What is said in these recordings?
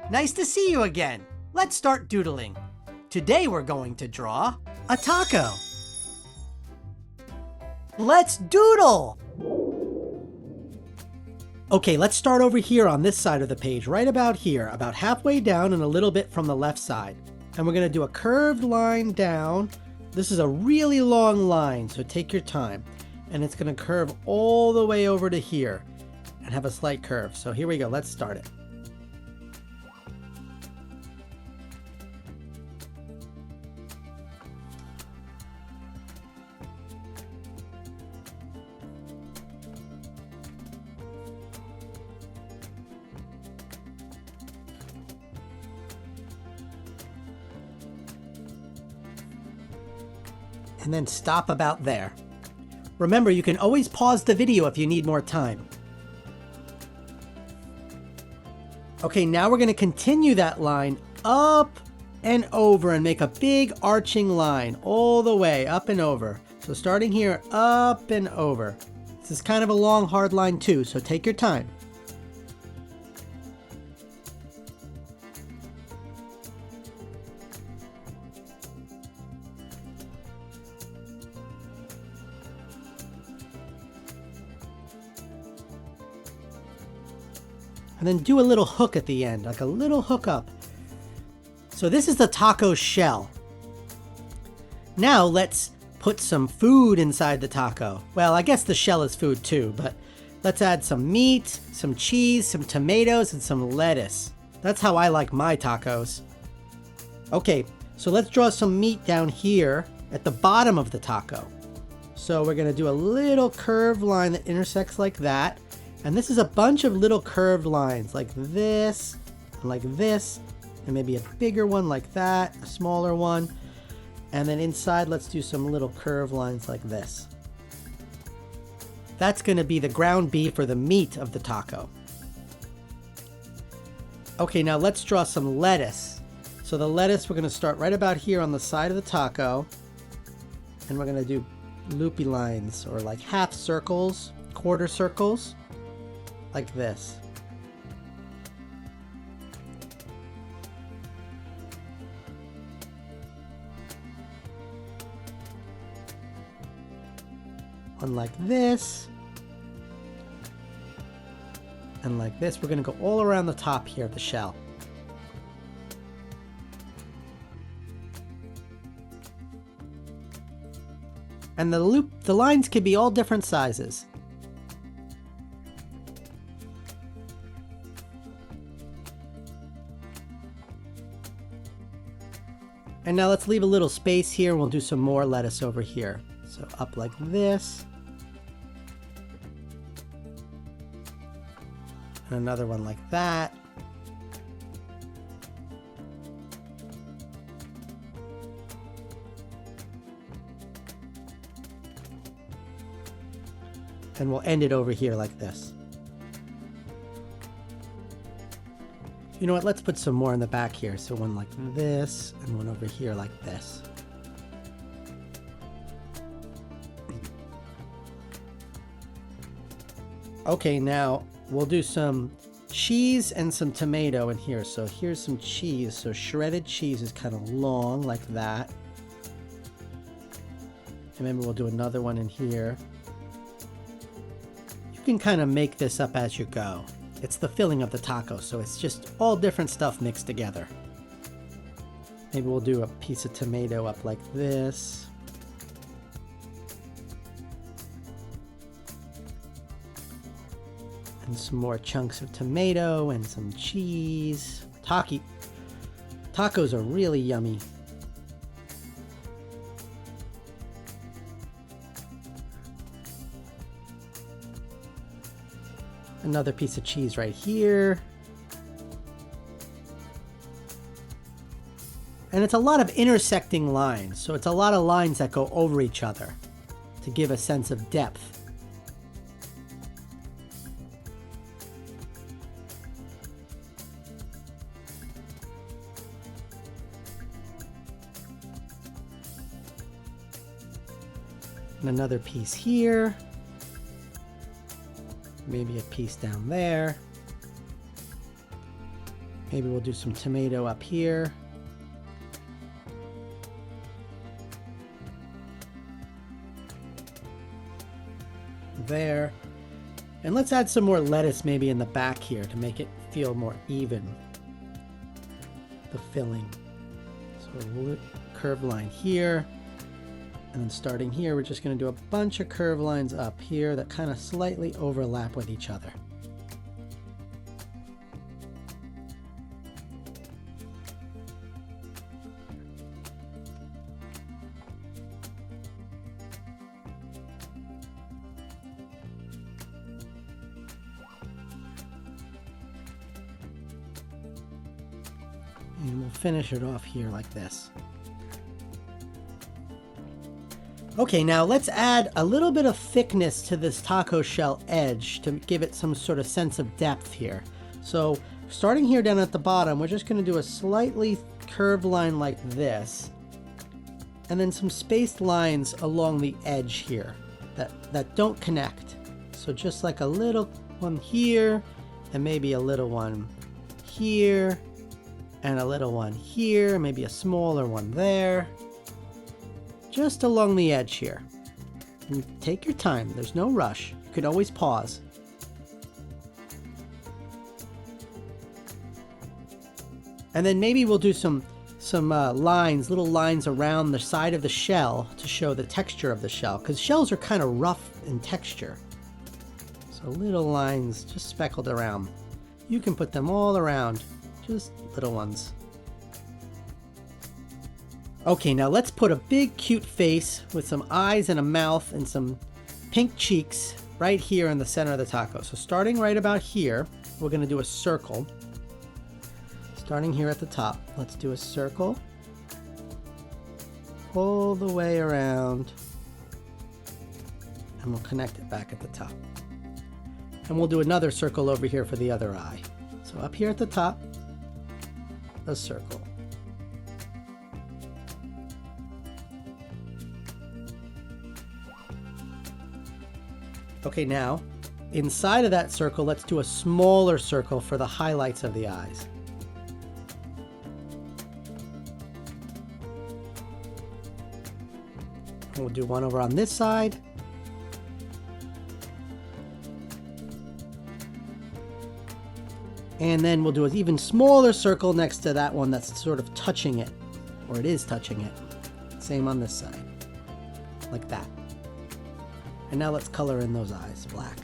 Nice to see you again. Let's start doodling. Today we're going to draw a taco. Let's doodle! Okay, let's start over here on this side of the page, right about here, about halfway down and a little bit from the left side. And we're going to do a curved line down. This is a really long line, so take your time. And it's going to curve all the way over to here and have a slight curve. So here we go, let's start it. And then stop about there. Remember, you can always pause the video if you need more time. Okay, now we're going to continue that line up and over and make a big arching line all the way up and over. So starting here, up and over. This is kind of a long, hard line too, so take your time. And then do a little hook at the end, like a little hook up. So this is the taco shell. Now let's put some food inside the taco. Well, I guess the shell is food too, but let's add some meat, some cheese, some tomatoes, and some lettuce. That's how I like my tacos. Okay, so let's draw some meat down here at the bottom of the taco. So we're gonna do a little curved line that intersects like that. And this is a bunch of little curved lines like this, and maybe a bigger one like that, a smaller one. And then inside, let's do some little curved lines like this. That's going to be the ground beef or the meat of the taco. Okay, now let's draw some lettuce. So the lettuce, we're going to start right about here on the side of the taco. And we're going to do loopy lines or like half circles, quarter circles. Like this. One like this. And like this. We're going to go all around the top here of the shell. And the lines can be all different sizes. And now let's leave a little space here and we'll do some more lettuce over here. So up like this. And another one like that. And we'll end it over here like this. You know what, let's put some more in the back here. So one like this, and one over here like this. Okay, now we'll do some cheese and some tomato in here. So here's some cheese. So shredded cheese is kind of long like that. And maybe we'll do another one in here. You can kind of make this up as you go. It's the filling of the taco, so it's just all different stuff mixed together. Maybe we'll do a piece of tomato up like this. And some more chunks of tomato and some cheese. Tacos are really yummy. Another piece of cheese right here. And it's a lot of intersecting lines, so it's a lot of lines that go over each other to give a sense of depth. And another piece here. Maybe a piece down there. Maybe we'll do some tomato up here. There. And let's add some more lettuce maybe in the back here to make it feel more even. The filling. So a curved line here. And then starting here, we're just going to do a bunch of curved lines up here that kind of slightly overlap with each other. And we'll finish it off here like this. Okay, now let's add a little bit of thickness to this taco shell edge to give it some sort of sense of depth here. So starting here down at the bottom, we're just going to do a slightly curved line like this. And then some spaced lines along the edge here that don't connect. So just like a little one here, and maybe a little one here, and a little one here, maybe a smaller one there. Just along the edge here. And take your time, there's no rush. You could always pause. And then maybe we'll do some lines, little lines around the side of the shell to show the texture of the shell, because shells are kind of rough in texture. So little lines just speckled around. You can put them all around, just little ones. Okay, now let's put a big cute face with some eyes and a mouth and some pink cheeks right here in the center of the taco. So starting right about here, we're going to do a circle. Starting here at the top, let's do a circle all the way around, and we'll connect it back at the top. And we'll do another circle over here for the other eye. So up here at the top, a circle. Okay, now inside of that circle, let's do a smaller circle for the highlights of the eyes. And we'll do one over on this side. And then we'll do an even smaller circle next to that one that's sort of touching it, or it is touching it. Same on this side, like that. And now let's color in those eyes black.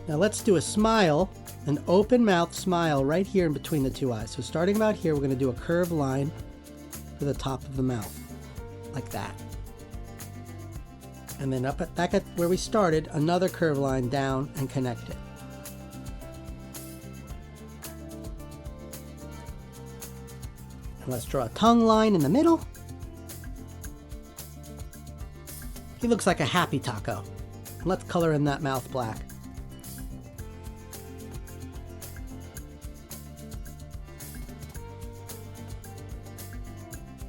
Now let's do a smile, an open mouth smile right here in between the two eyes. So starting about here, we're going to do a curved line for the top of the mouth, like that. And then up at back at where we started, another curved line down and connect it. And let's draw a tongue line in the middle. He looks like a happy taco. And let's color in that mouth black.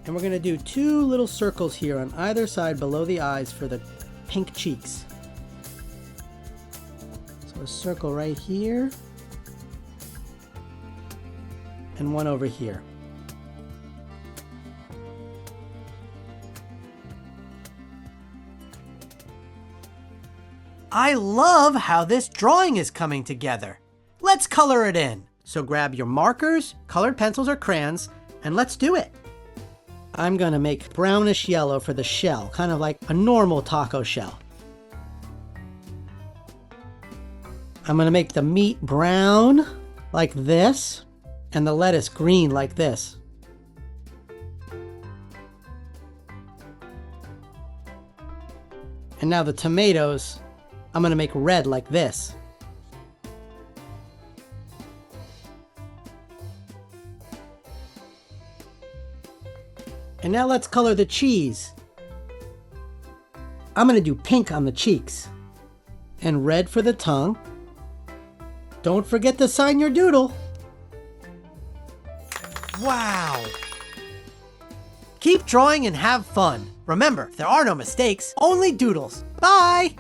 And we're going to do two little circles here on either side below the eyes for the pink cheeks. So a circle right here. And one over here. I love how this drawing is coming together. Let's color it in. So grab your markers, colored pencils or crayons, and let's do it. I'm going to make brownish yellow for the shell, kind of like a normal taco shell. I'm going to make the meat brown like this, and the lettuce green like this. And now the tomatoes, I'm going to make red like this. And now let's color the cheese. I'm gonna do pink on the cheeks and red for the tongue. Don't forget to sign your doodle. Wow! Keep drawing and have fun. Remember, there are no mistakes, only doodles. Bye!